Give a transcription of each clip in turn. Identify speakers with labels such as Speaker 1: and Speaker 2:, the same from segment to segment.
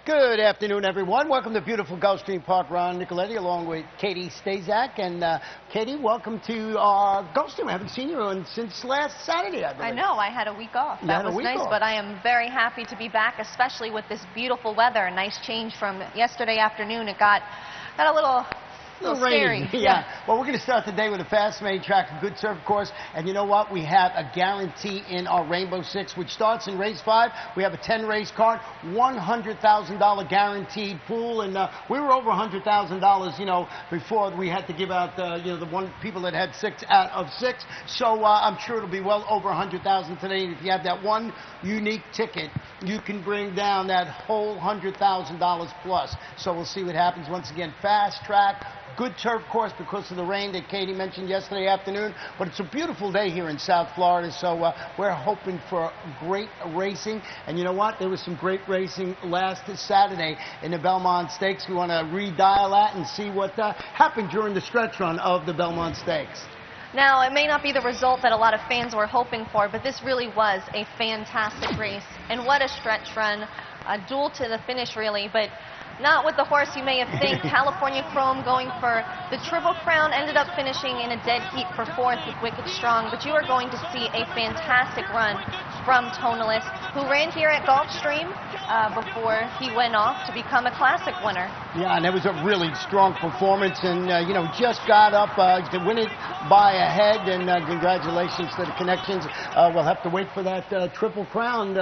Speaker 1: Good afternoon, everyone. Welcome to beautiful Gulfstream Park. Ron Nicoletti along with Katie Stazak. And Katie, welcome to our Gulfstream. I haven't seen you since last Saturday, I believe.
Speaker 2: I know. I had a week off. That was nice, but I am very happy to be back, especially with this beautiful weather. A nice change from yesterday afternoon. It got a little scary.
Speaker 1: Yeah. Well, we're going to start the day with a fast-made track, a good surf course. And you know what? We have a guarantee in our Rainbow Six, which starts in race 5. We have a 10-race card, $100,000 guaranteed pool. And we were over $100,000, you know, before we had to give out, the people that had 6 out of 6. So I'm sure it'll be well over $100,000 today. And if you have that one unique ticket, you can bring down that whole $100,000 plus. So we'll see what happens. Once again, fast track. Good turf course because of the rain that Katie mentioned yesterday afternoon. But it's a beautiful day here in South Florida, so we're hoping for great racing. And you know what? There was some great racing last Saturday in the Belmont Stakes. We want to redial that and see what happened during the stretch run of the Belmont Stakes.
Speaker 2: Now, it may not be the result that a lot of fans were hoping for, but this really was a fantastic race. And what a stretch run. A duel to the finish, really, but not with the horse you may have think. California Chrome going for the Triple Crown, ended up finishing in a dead heat for 4th with Wicked Strong. But you are going to see a fantastic run from Tonalist, who ran here at Gulfstream before he went off to become a Classic winner.
Speaker 1: Yeah, and it was a really strong performance, and just got up to win it by a head. And congratulations to the Connections. We'll have to wait for that Triple Crown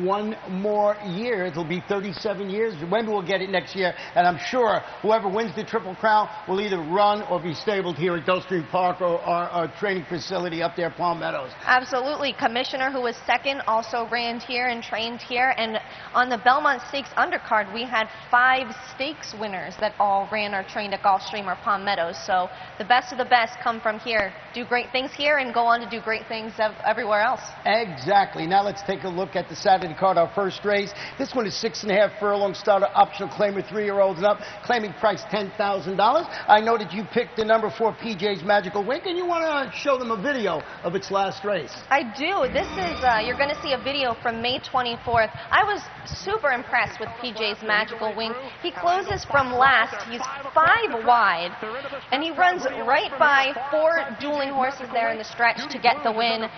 Speaker 1: one more year. It'll be 37 years. When we'll get it next year, and I'm sure whoever wins the Triple Crown will either run or be stabled here at Gulfstream Park or our training facility up there, Palm Meadows.
Speaker 2: Absolutely. Commissioner, who was second, also ran here and trained here. And on the Belmont Stakes undercard, we had 5 stakes winners that all ran or trained at Gulfstream or Palm Meadows. So the best of the best come from here, do great things here, and go on to do great things everywhere else.
Speaker 1: Exactly. Now let's take a look at the Saturday card, our first race. This one is 6.5 furlong starter, optional claimer, 3-year-olds and up, claiming price $10,000. I know that you picked the number 4 PJ's Magical Wink, and you want to show them a video of its last race.
Speaker 2: I do. This is, you're going to see a video from May 24th. I was super impressed with PJ's Magical Wink. He closes from last. He's 5 wide, and he runs right by 4 dueling horses there in the stretch to get the win.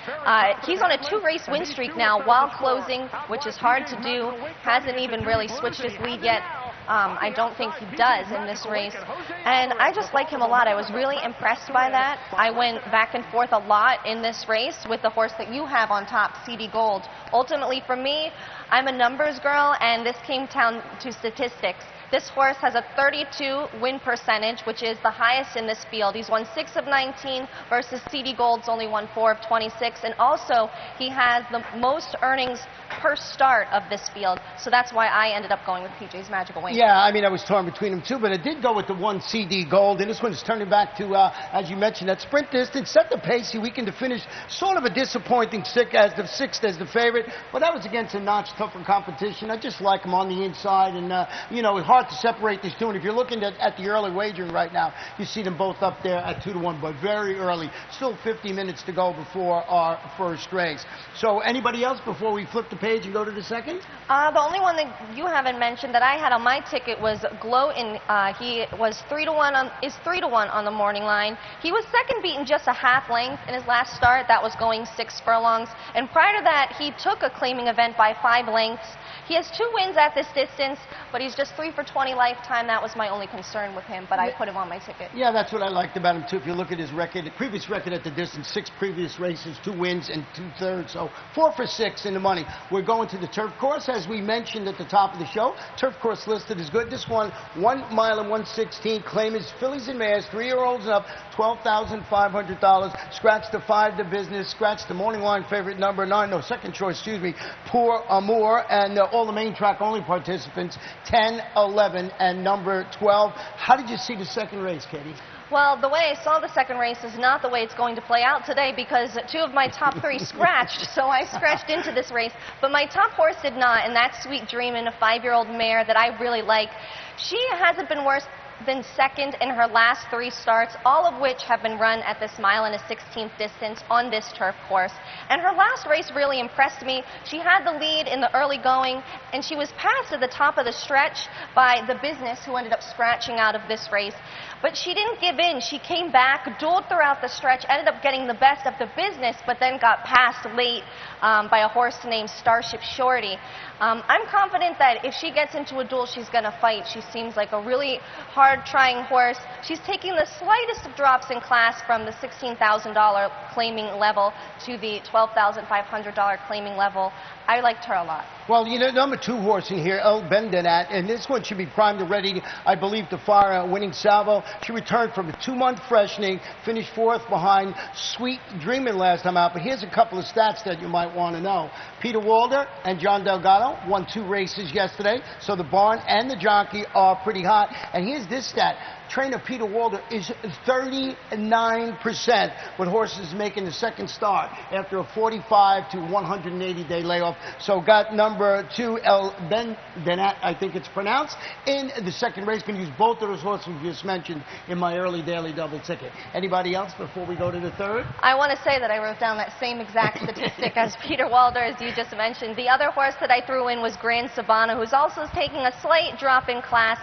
Speaker 2: He's on a 2-race win streak now while closing, which is hard to do. Hasn't even really switched his lead yet. I don't think he does in this race. And I just like him a lot. I was really impressed by that. I went back and forth a lot in this race with the horse that you have on top, CD Gold. Ultimately, for me, I'm a numbers girl, and this came down to statistics. This horse has a 32 win percentage, which is the highest in this field. He's won 6 of 19 versus CD Gold's only won 4 of 26. And also, he has the most earnings per start of this field. So that's why I ended up going with PJ's Magical Wink.
Speaker 1: Yeah, I mean, I was torn between them too, but I did go with the 1 CD Gold. And this one is turning back to, as you mentioned, that sprint distance, set the pace. He weakened to finish sort of a disappointing 6th as the favorite. But that was against a notch tougher competition. I just like him on the inside. And, it's hard to separate these two. And if you're looking at the early wagering right now, you see them both up there at 2-1, but very early. Still 50 minutes to go before our first race. So anybody else before we flip the page and go to the second?
Speaker 2: The only one that you haven't mentioned that I had on my ticket was Glow. He was 3-1 on the morning line. He was second beaten just a half length in his last start. That was going 6 furlongs. And prior to that, he took a claiming event by 5 lengths. He has 2 wins at this distance, but he's just 3 for 20 lifetime. That was my only concern with him, but I put him on my ticket.
Speaker 1: Yeah, that's what I liked about him, too. If you look at his record, previous record at the distance, 6 previous races, 2 wins and 2/3, so 4 for 6 in the money. We're going to the turf course, as we mentioned at the top of the show. Turf course listed is good. This one, 1 mile and 1/16, claimers, fillies and mares, 3-year-olds and up, $12,500. Scratch the 5 to business, scratch the morning line favorite number 9, no, second choice, excuse me, Pour Amour, and all the main track only participants, 10, 11, and number 12. How did you see the second race, Katie?
Speaker 2: Well, the way I saw the second race is not the way it's going to play out today, because 2 of my top 3 scratched, so I scratched into this race. But my top horse did not, and that's Sweet Dreamin', a 5-year-old mare that I really like. She hasn't been worse been second in her last 3 starts, all of which have been run at this 1.1/16 distance on this turf course. And her last race really impressed me. She had the lead in the early going, and she was passed at the top of the stretch by the Business, who ended up scratching out of this race. But she didn't give in. She came back, dueled throughout the stretch, ended up getting the best of the Business, but then got passed late by a horse named Starship Shorty. I'm confident that if she gets into a duel, she's going to fight. She seems like a really hard-trying horse. She's taking the slightest of drops in class from the $16,000 claiming level to the $12,500 claiming level. I liked her a lot.
Speaker 1: Well, you know, number 2 horse in here, El Bendenat, and this one should be primed and ready, I believe, to fire a winning salvo. She returned from a 2-month freshening, finished 4th behind Sweet Dreamin' last time out. But here's a couple of stats that you might want to know. Peter Walder and John Delgado won 2 races yesterday, so the barn and the jockey are pretty hot. And here's this stat. Trainer Peter Walder is 39% with horses making the second start after a 45 to 180-day layoff. So got number 2, El Bendenat, I think it's pronounced, in the second race. Can use both of those horses we just mentioned in my early daily double ticket. Anybody else before we go to the third?
Speaker 2: I want to say that I wrote down that same exact statistic as Peter Walder, as you just mentioned. The other horse that I threw in was Grand Sabana, who's also taking a slight drop in class.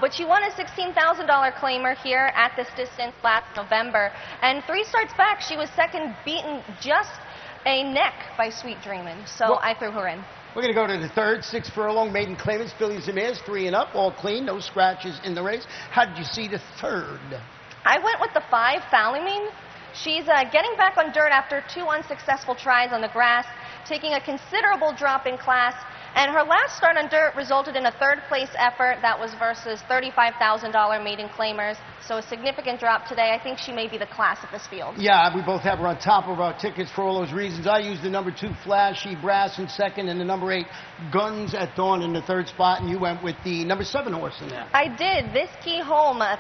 Speaker 2: But she won a $16,000 claimer here at this distance last November. And 3 starts back, she was second, beaten just a neck by Sweet Dreamin'. So
Speaker 1: well,
Speaker 2: I threw her in.
Speaker 1: We're going to go to the third. 6 furlong maiden claimants, fillies and mares, 3 and up, all clean, no scratches in the race. How did you see the third?
Speaker 2: I went with the 5, Thalamine. She's getting back on dirt after 2 unsuccessful tries on the grass, taking a considerable drop in class. And her last start on dirt resulted in a 3rd place effort. That was versus $35,000 maiden claimers. So a significant drop today. I think she may be the class of this field.
Speaker 1: Yeah, we both have her on top of our tickets for all those reasons. I used the number 2, Flashy Brass, in second, and the number 8, Guns at Dawn, in the 3rd spot. And you went with the number 7 horse in there.
Speaker 2: I did. This Key Home, a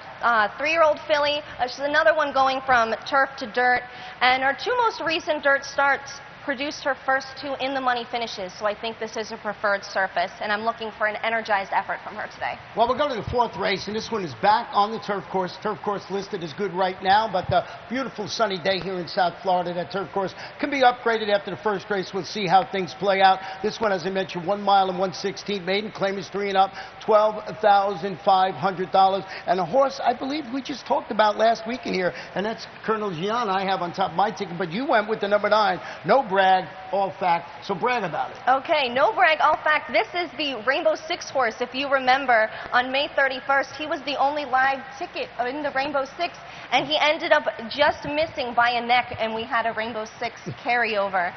Speaker 2: 3-year-old filly. She's another one going from turf to dirt. And her 2 most recent dirt starts produced her first 2 in the money finishes, so I think this is her preferred surface, and I'm looking for an energized effort from her today.
Speaker 1: Well, we'll go to the 4th race, and this one is back on the turf course. Turf course listed as good right now, but the beautiful sunny day here in South Florida, that turf course can be upgraded after the first race. We'll see how things play out. This one, as I mentioned, 1 mile and 1/16 maiden, claim is 3 and up, $12,500, and a horse I believe we just talked about last week in here, and that's Colonel Gian I have on top of my ticket, but you went with the number 9, No Brag, All Fact, so brag about it.
Speaker 2: Okay, No Brag, All Fact. This is the Rainbow 6 horse. If you remember, on May 31st, he was the only live ticket in the Rainbow 6, and he ended up just missing by a neck, and we had a Rainbow 6 carryover.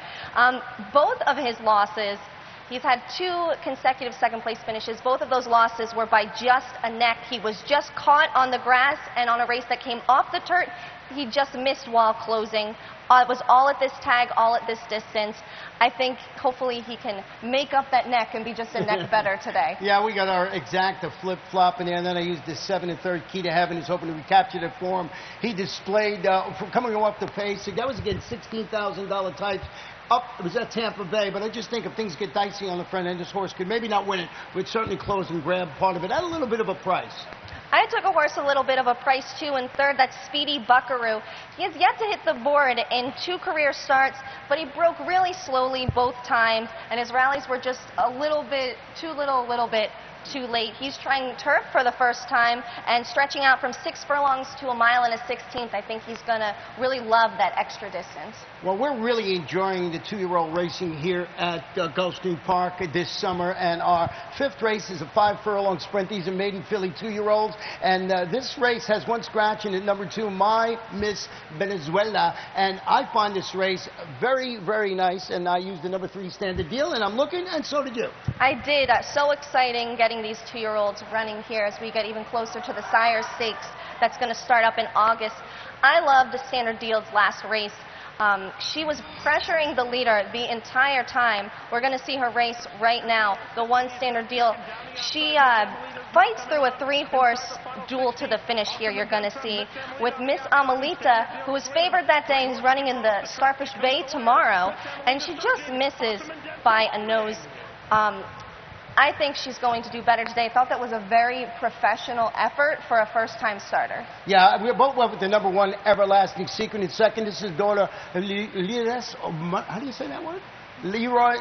Speaker 2: Both of his losses, he's had 2 consecutive second-place finishes. Both of those losses were by just a neck. He was just caught on the grass, and on a race that came off the dirt, he just missed while closing. It was all at this tag, all at this distance. I think hopefully he can make up that neck and be just a neck better today.
Speaker 1: Yeah, we got our exact flip-flop in there, and then I used the 7 1/3 Key to Heaven. He's hoping to recapture it for him. He displayed, coming off the pace, that was against $16,000 types. Up, it was at Tampa Bay, but I just think if things get dicey on the front end, this horse could maybe not win it, but certainly close and grab part of it at a little bit of a price.
Speaker 2: I took a horse a little bit of a price, too, in 3rd. That's Speedy Buckaroo. He has yet to hit the board in 2 career starts, but he broke really slowly both times, and his rallies were just a little bit too too late. He's trying turf for the first time and stretching out from 6 furlongs to 1 mile and 1/16. I think he's going to really love that extra distance.
Speaker 1: Well, we're really enjoying the 2-year-old racing here at Gulfstream Park this summer, and our 5th race is a 5 furlong sprint. These are maiden filly 2-year-olds, and this race has 1 scratch in at number 2, My Miss Venezuela, and I find this race very, very nice, and I used the number 3 Standard Deal, and I'm looking, and so did you.
Speaker 2: I did. So exciting getting these 2-year-olds running here as we get even closer to the Sire Stakes that's going to start up in August. I loved the Standard Deal's last race. She was pressuring the leader the entire time. We're going to see her race right now. The 1 Standard Deal. She fights through a 3-horse duel to the finish here, you're going to see, with Miss Amelita, who is favored that day and is running in the Starfish Bay tomorrow, and she just misses by a nose. I think she's going to do better today. I thought that was a very professional effort for a first-time starter.
Speaker 1: Yeah, we both went with the number 1 Everlasting Secret in second. This is daughter Lires. How do you say that word? Leroy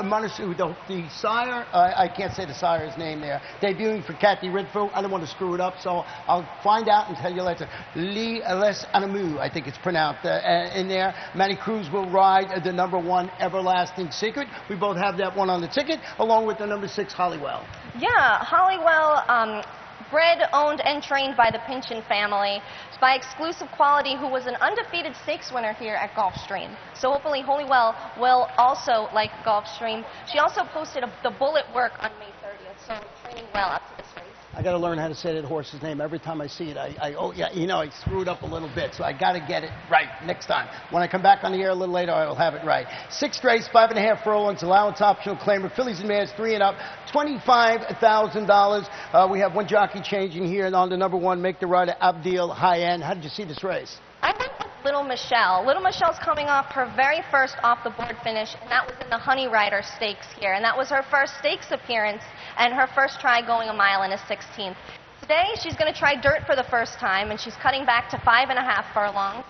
Speaker 1: Monasu, the sire, I can't say the sire's name there, debuting for Kathy Ridfu. I don't want to screw it up, so I'll find out and tell you later. Les Anamu, I think it's pronounced in there. Manny Cruz will ride the number 1 Everlasting Secret. We both have that one on the ticket, along with the number 6 Hollywell.
Speaker 2: Yeah, Hollywell, bred, owned, and trained by the Pinchin family, by Exclusive Quality, who was an undefeated stakes winner here at Gulfstream. So hopefully Hollywell will also like Gulfstream. She also posted the bullet work on May 30th, so training well up to this race.
Speaker 1: I got to learn how to say that horse's name. Every time I see it, oh yeah, you know, I screw it up a little bit, so I got to get it right next time. When I come back on the air a little later, I will have it right. 6th race, 5.5 furlongs, allowance optional claimer, fillies and mares 3 and up, $25,000. We have one jockey changing here, and on the number 1, Make the Rider, Abdil High-End. How did you see this race?
Speaker 2: I went with Little Michelle. Little Michelle's coming off her very first off-the-board finish, and that was in the Honey Rider Stakes here. And that was her first stakes appearance and her first try going a mile and a 16th. Today, she's going to try dirt for the first time, and she's cutting back to 5.5 furlongs.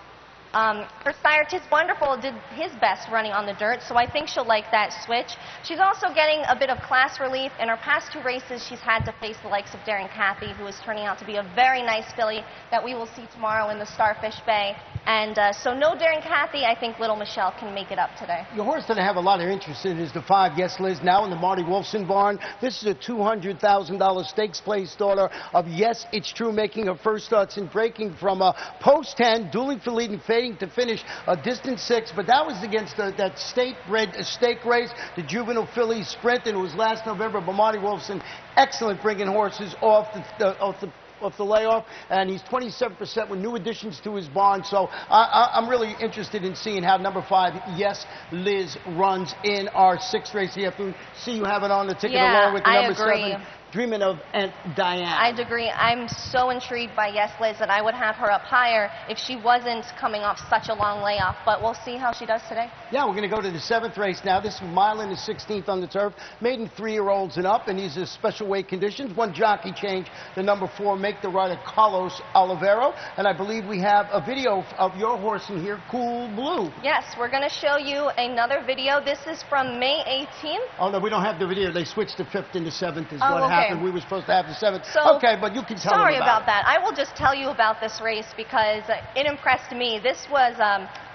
Speaker 2: Her sire, Tis Wonderful, did his best running on the dirt, so I think she'll like that switch. She's also getting a bit of class relief. In her past 2 races, she's had to face the likes of Daring Cathy, who is turning out to be a very nice filly that we will see tomorrow in the Starfish Bay. And so no Daring Cathy. I think Little Michelle can make it up today.
Speaker 1: Your horse that I have a lot of interest in is the 5 Yes Liz, now in the Marty Wolfson barn. This is a $200,000 stakes place daughter of Yes It's True, making her first starts and breaking from a post 10, dueling for leading, fading to finish a distant 6, but that was against that state-bred stake race, the juvenile filly sprint, and it was last November. But Marty Wolfson, excellent bringing horses off the layoff, and he's 27% with new additions to his barn. So I'm really interested in seeing how number 5, Yes Liz, runs in our 6th race here. See you have it on the ticket along with the number 7. Dreaming of Aunt Diane.
Speaker 2: I'd agree. I'm so intrigued by Yes Liz that I would have her up higher if she wasn't coming off such a long layoff, but we'll see how she does today.
Speaker 1: Yeah, we're going to go to the 7th race now. This is a mile and a 16th on the turf. Maiden 3-year-olds and up, and these are special weight conditions. One jockey change, the number 4, Make the Rider, Carlos Olivero, and I believe we have a video of your horse in here, Cool Blue.
Speaker 2: Yes, we're going to show you another video. This is from May 18th.
Speaker 1: Oh, no, we don't have the video. They switched the 5th and the 7th is what happened. We were supposed to have the 7th.
Speaker 2: So,
Speaker 1: okay, but you can tell
Speaker 2: Sorry
Speaker 1: them
Speaker 2: about that. I will just tell you about this race because it impressed me. This was,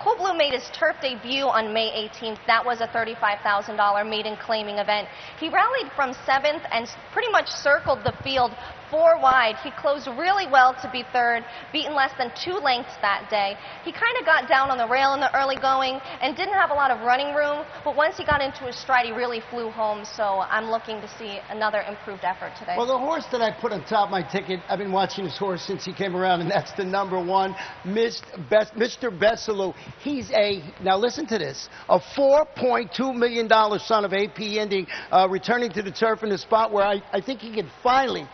Speaker 2: Cool Blue made his turf debut on May 18th. That was a $35,000 maiden claiming event. He rallied from 7th and pretty much circled the field 4 wide. He closed really well to be 3rd, beaten less than 2 lengths that day. He kind of got down on the rail in the early going and didn't have a lot of running room, but once he got into his stride, he really flew home, so I'm looking to see another improved effort today.
Speaker 1: Well, the horse that I put on top of my ticket, I've been watching this horse since he came around, and that's the number 1, Mr. Bessalou. He's now listen to this, a $4.2 million son of AP Ending, returning to the turf in the spot where I think he could finally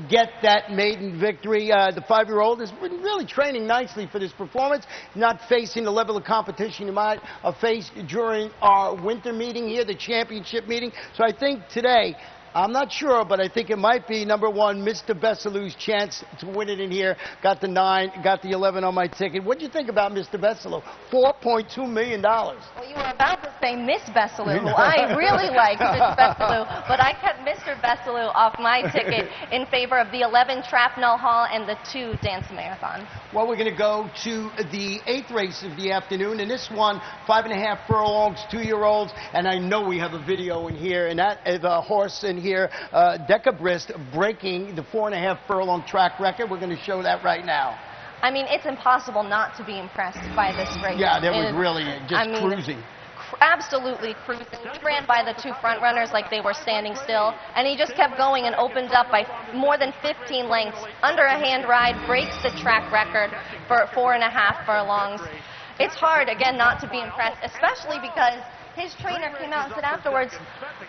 Speaker 1: get that maiden victory. The 5-year-old has been really training nicely for this performance, not facing the level of competition you might have faced during our winter meeting here, the championship meeting. So I think today, I'm not sure, but I think it might be number 1, Mr. Bessalou's chance to win it in here. Got the 9, got the 11 on my ticket. What do you think about Mr. Bessalou? $4.2 million. Well,
Speaker 2: you were about to say Miss Bessalou, who I really like, Miss Bessalou, but I kept Mr. Bessalou off my ticket in favor of the 11 Trapnell Hall and the 2 Dance Marathon.
Speaker 1: Well, we're going to go to the 8th race of the afternoon, and this one, 5.5 furlongs, 2-year-olds, and I know we have a video in here, and that is a horse in here, Decabrist, breaking the 4.5 furlong track record. We're going to show that right now.
Speaker 2: I mean, it's impossible not to be impressed by this race.
Speaker 1: Yeah, that was really just cruising.
Speaker 2: Absolutely cruising. He ran by the 2 front runners like they were standing still, and he just kept going and opened up by more than 15 lengths. Under a hand ride, breaks the track record for 4.5 furlongs. It's hard, again, not to be impressed, especially because his trainer came out and said afterwards,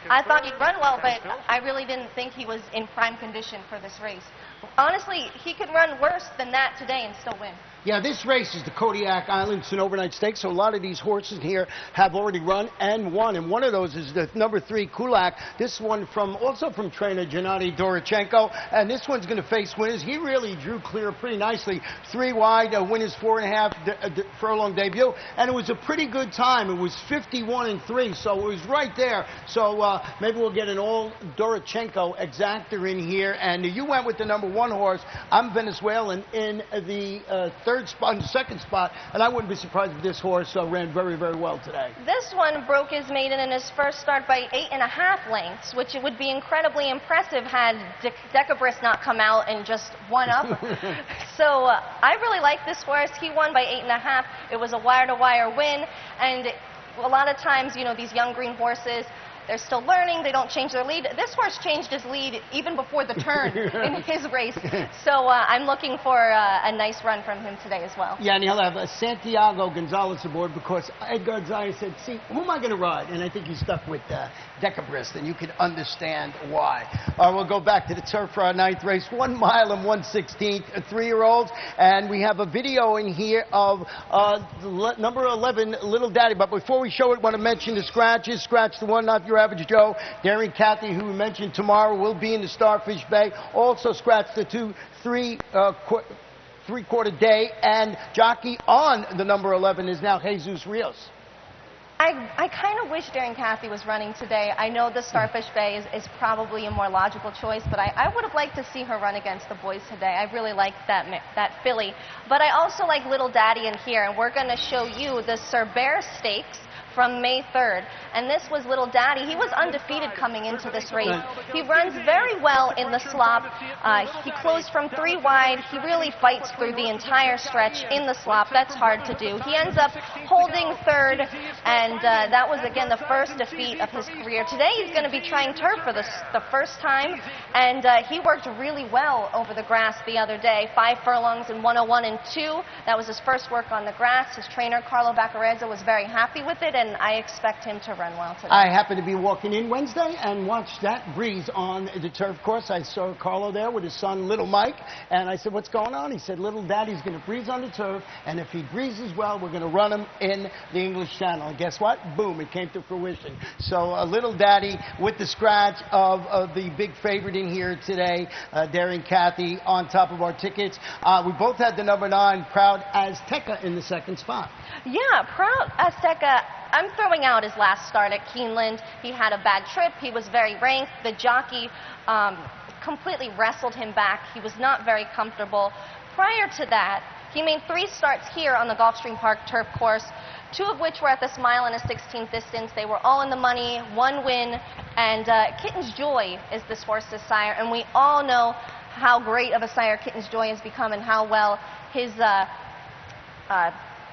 Speaker 2: I thought he'd run well, but I really didn't think he was in prime condition for this race. Honestly, he could run worse than that today and still win.
Speaker 1: Yeah, this race is the Kodiak Island. It's an overnight stakes, so a lot of these horses here have already run and won. And one of those is the number 3 Kulak. This one also from trainer Gennady Dorochenko. And this one's going to face winners. He really drew clear pretty nicely. 3 wide, winners 4.5 furlong debut. And it was a pretty good time. It was 51-3, so it was right there. So maybe we'll get an all Dorochenko exactor in here. And you went with the number 1 horse. I'm Venezuelan in the third spot, in the second spot, and I wouldn't be surprised if this horse ran very, very well today.
Speaker 2: This one broke his maiden in his first start by 8.5 lengths, which would be incredibly impressive had Decabris not come out and just won up. So I really like this horse. He won by 8.5. It was a wire-to-wire win, and a lot of times, you know, these young green horses, they're still learning. They don't change their lead. This horse changed his lead even before the turn in his race. So I'm looking for a nice run from him today as well. Yeah, and he'll have Santiago Gonzalez aboard because Edgar Zayas said, see, who am I going to ride? And I think he's stuck with Decabris, and you can understand why. All right, we'll go back to the turf for our 9th race. 1 mile and 1/16, 3-year-olds. And we have a video in here of number 11, Little Daddy. But before we show it, I want to mention the scratches. Scratch the one, not your average Joe. Daring Cathy, who we mentioned tomorrow, will be in the Starfish Bay. Also scratch the 2 3/4 day. And jockey on the number 11 is now Jesus Rios. I kind of wish Daring Cathy was running today. I know the Starfish Bay is probably a more logical choice, but I would have liked to see her run against the boys today. I really liked that filly. But I also like Little Daddy in here, and we're going to show you the Cerber Stakes from May 3rd. And this was Little Daddy. He was undefeated coming into this race. He runs very well in the slop. He closed from 3 wide. He really fights through the entire stretch in the slop. That's hard to do. He ends up holding 3rd, and that was, again, the first defeat of his career. Today he's going to be trying turf for the first time, and he worked really well over the grass the other day. 5 furlongs in 101-2. That was his first work on the grass. His trainer, Carlo Baccarezza, was very happy with it, and I expect him to run well today. I
Speaker 1: happened to be walking in Wednesday and watched that breeze on the turf course. I saw Carlo there with his son, Little Mike, and I said, what's going on? He said, Little Daddy's going to breeze on the turf, and if he breezes well, we're going to run him in the English Channel. And guess what? Boom, it came to fruition. So Little Daddy with the scratch of the big favorite in here today, Daring Cathy, on top of our tickets. We both had the number 9, Proud Azteca, in the second spot.
Speaker 2: Yeah, Proud Azteca. I'm throwing out his last start at Keeneland. He had a bad trip. He was very ranked. The jockey completely wrestled him back. He was not very comfortable. Prior to that, he made 3 starts here on the Gulfstream Park turf course, 2 of which were at this 1 1/16 distance. They were all in the money, 1 win, and Kitten's Joy is this horse's sire, and we all know how great of a sire Kitten's Joy has become and how well his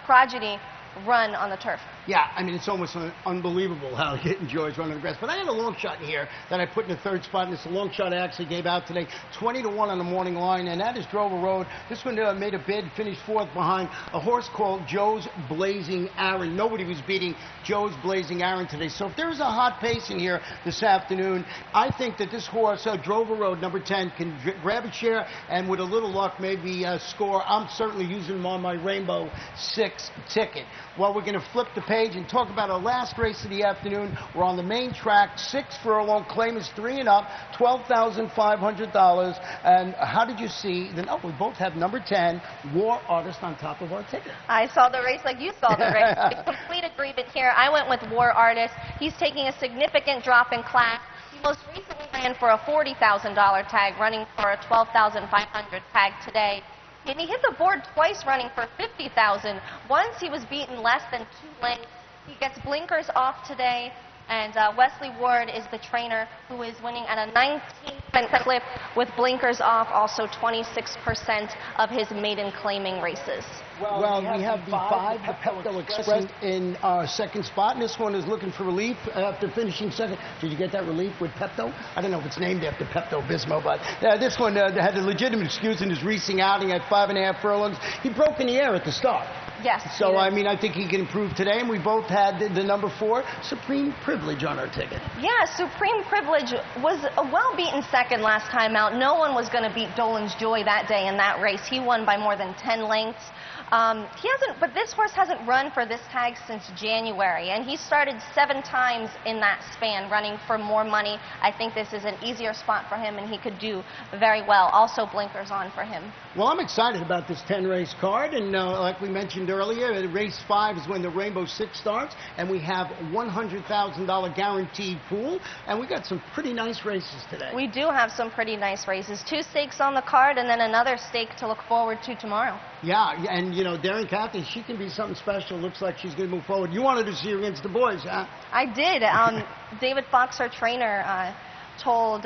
Speaker 2: progeny run on the turf.
Speaker 1: Yeah, I mean, it's almost unbelievable how Kitten's Joy is running the grass. But I had a long shot in here that I put in the 3rd spot, and it's a long shot I actually gave out today, 20-1 on the morning line, and that is Drover Road. This one made a bid, finished 4th behind a horse called Joe's Blazing Aaron. Nobody was beating Joe's Blazing Aaron today. So if there's a hot pace in here this afternoon, I think that this horse, Drover Road, number 10, can grab a share and with a little luck maybe score. I'm certainly using him on my Rainbow 6 ticket. Well, we're going to flip the page and talk about our last race of the afternoon. We're on the main track, 6 furlong, claim is 3 and up, $12,500. And how did you see? We both have number 10, War Artist, on top of our ticket.
Speaker 2: I saw the race like you saw the race. Complete agreement here. I went with War Artist. He's taking a significant drop in class. He most recently ran for a $40,000 tag, running for a $12,500 tag today. And he hit the board twice running for $50,000. Once he was beaten less than 2 lengths. He gets blinkers off today, and Wesley Ward is the trainer who is winning at a 19% clip with blinkers off, also 26% of his maiden claiming races.
Speaker 1: Well, we have the 5, the Pepto Express, in our 2nd spot, and this one is looking for relief after finishing 2nd. Did you get that relief with Pepto? I don't know if it's named after Pepto-Bismol, but this one had a legitimate excuse in his racing outing at 5.5 furlongs. He broke in the air at the start.
Speaker 2: Yes.
Speaker 1: So, I mean, I think he can improve today, and we both had the number 4, Supreme Privilege, on our ticket.
Speaker 2: Yeah, Supreme Privilege was a well-beaten 2nd last time out. No one was going to beat Dolan's Joy that day in that race. He won by more than 10 lengths. He hasn't, but this horse hasn't run for this tag since January, and he started 7 times in that span running for more money. I think this is an easier spot for him, and he could do very well. Also, blinkers on for him.
Speaker 1: Well, I'm excited about this 10-race card, and like we mentioned earlier, race 5 is when the Rainbow 6 starts, and we have $100,000 guaranteed pool, and we got some pretty nice races today.
Speaker 2: We do have some pretty nice races. 2 stakes on the card, and then another stake to look forward to tomorrow.
Speaker 1: Yeah, and you know, Darren Cathy, she can be something special. Looks like she's going to move forward. You wanted to see her against the boys, huh?
Speaker 2: I did. David Fox, her trainer, told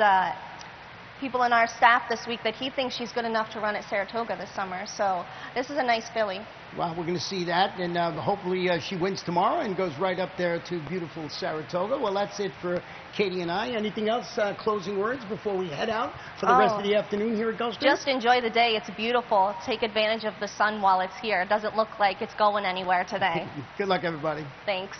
Speaker 2: people in our staff this week that he thinks she's good enough to run at Saratoga this summer. So this is a nice filly.
Speaker 1: Well, we're going to see that, and hopefully she wins tomorrow and goes right up there to beautiful Saratoga. Well, that's it for Katie and I. Anything else, closing words before we head out for the rest of the afternoon here at Gulfstream?
Speaker 2: Just enjoy the day. It's beautiful. Take advantage of the sun while it's here. It doesn't look like it's going anywhere today.
Speaker 1: Good luck, everybody.
Speaker 2: Thanks.